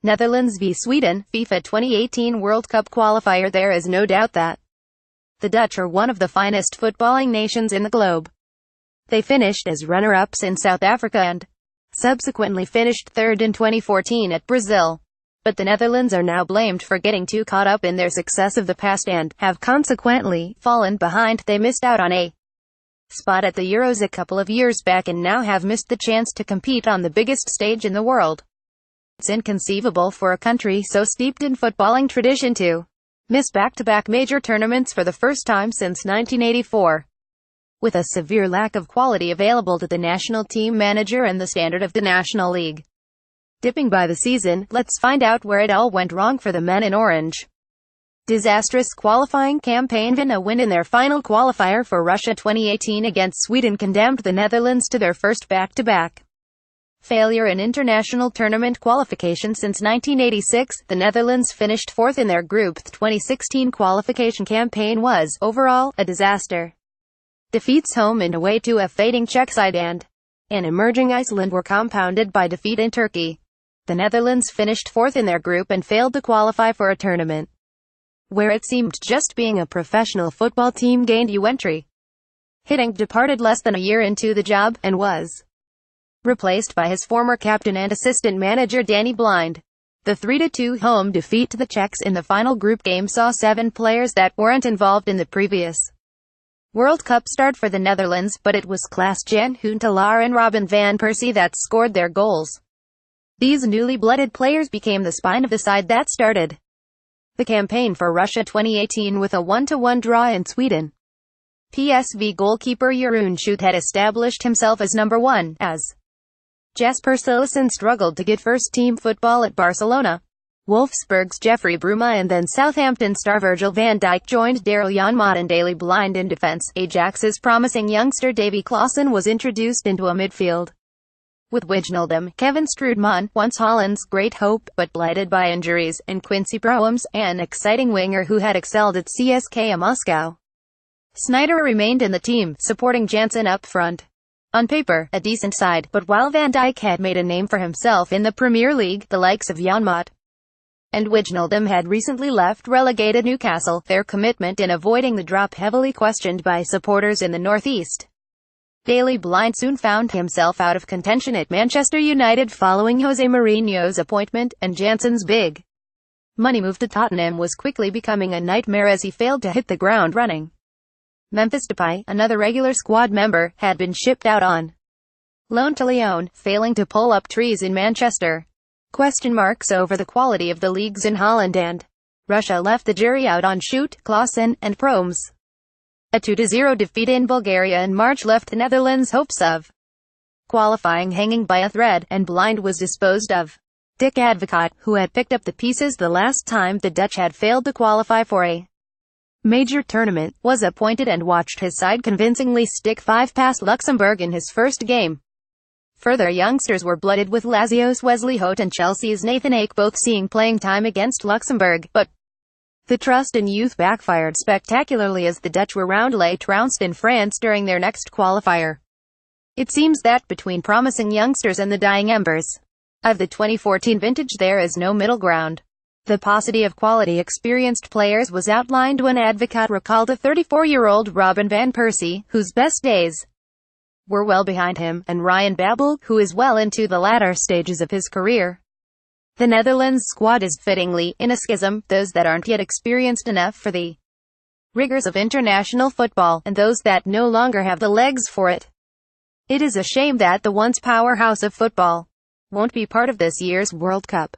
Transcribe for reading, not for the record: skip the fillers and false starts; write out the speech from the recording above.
Netherlands v Sweden, FIFA 2018 World Cup qualifier. There is no doubt that the Dutch are one of the finest footballing nations in the globe. They finished as runner-ups in South Africa and subsequently finished third in 2014 at Brazil. But the Netherlands are now blamed for getting too caught up in their success of the past and have consequently fallen behind. They missed out on a spot at the Euros a couple of years back and now have missed the chance to compete on the biggest stage in the world. It's inconceivable for a country so steeped in footballing tradition to miss back-to-back major tournaments for the first time since 1984. With a severe lack of quality available to the national team manager and the standard of the National League dipping by the season, let's find out where it all went wrong for the men in orange. Disastrous qualifying campaign. Even a win in their final qualifier for Russia 2018 against Sweden condemned the Netherlands to their first back-to-back failure in international tournament qualification since 1986. The Netherlands finished fourth in their group. The 2016 qualification campaign was, overall, a disaster. Defeats home and away to a fading Czech side and an emerging Iceland were compounded by defeat in Turkey. The Netherlands finished fourth in their group and failed to qualify for a tournament where it seemed just being a professional football team gained you entry. Hiddink departed less than a year into the job, and was replaced by his former captain and assistant manager Danny Blind. The 3-2 home defeat to the Czechs in the final group game saw 7 players that weren't involved in the previous World Cup start for the Netherlands, but it was Klaas-Jan Huntelaar and Robin van Persie that scored their goals. These newly blooded players became the spine of the side that started the campaign for Russia 2018 with a 1-1 draw in Sweden. PSV goalkeeper Jeroen Schutt had established himself as number one, as Jasper Cillessen struggled to get first-team football at Barcelona. Wolfsburg's Geoffrey Bruma and then Southampton star Virgil van Dijk joined Daryl Janmaat and Daley Blind in defence. Ajax's promising youngster Davy Klaassen was introduced into a midfield with Wijnaldum, Kevin Strootman, once Holland's great hope, but blighted by injuries, and Quincy Promes, an exciting winger who had excelled at CSKA Moscow. Sneijder remained in the team, supporting Jansen up front. On paper, a decent side, but while Van Dijk had made a name for himself in the Premier League, the likes of Janmaat and Wijnaldum had recently left relegated Newcastle, their commitment in avoiding the drop heavily questioned by supporters in the northeast. Daley Blind soon found himself out of contention at Manchester United following Jose Mourinho's appointment, and Jansen's big money move to Tottenham was quickly becoming a nightmare as he failed to hit the ground running. Memphis Depay, another regular squad member, had been shipped out on loan to Lyon, failing to pull up trees in Manchester. Question marks over the quality of the leagues in Holland and Russia left the jury out on Schutt, Klaassen, and Promes. A 2-0 defeat in Bulgaria in March left the Netherlands' hopes of qualifying hanging by a thread, and Blind was disposed of. Dick Advocaat, who had picked up the pieces the last time the Dutch had failed to qualify for a major tournament, was appointed and watched his side convincingly stick 5 past Luxembourg in his first game. Further youngsters were blooded, with Lazio's Wesley Hoedt and Chelsea's Nathan Ake both seeing playing time against Luxembourg, but the trust in youth backfired spectacularly as the Dutch were roundly trounced in France during their next qualifier. It seems that between promising youngsters and the dying embers of the 2014 vintage there is no middle ground. The paucity of quality experienced players was outlined when Advocaat recalled a 34-year-old Robin van Persie, whose best days were well behind him, and Ryan Babel, who is well into the latter stages of his career. The Netherlands squad is fittingly in a schism, those that aren't yet experienced enough for the rigors of international football, and those that no longer have the legs for it. It is a shame that the once powerhouse of football won't be part of this year's World Cup.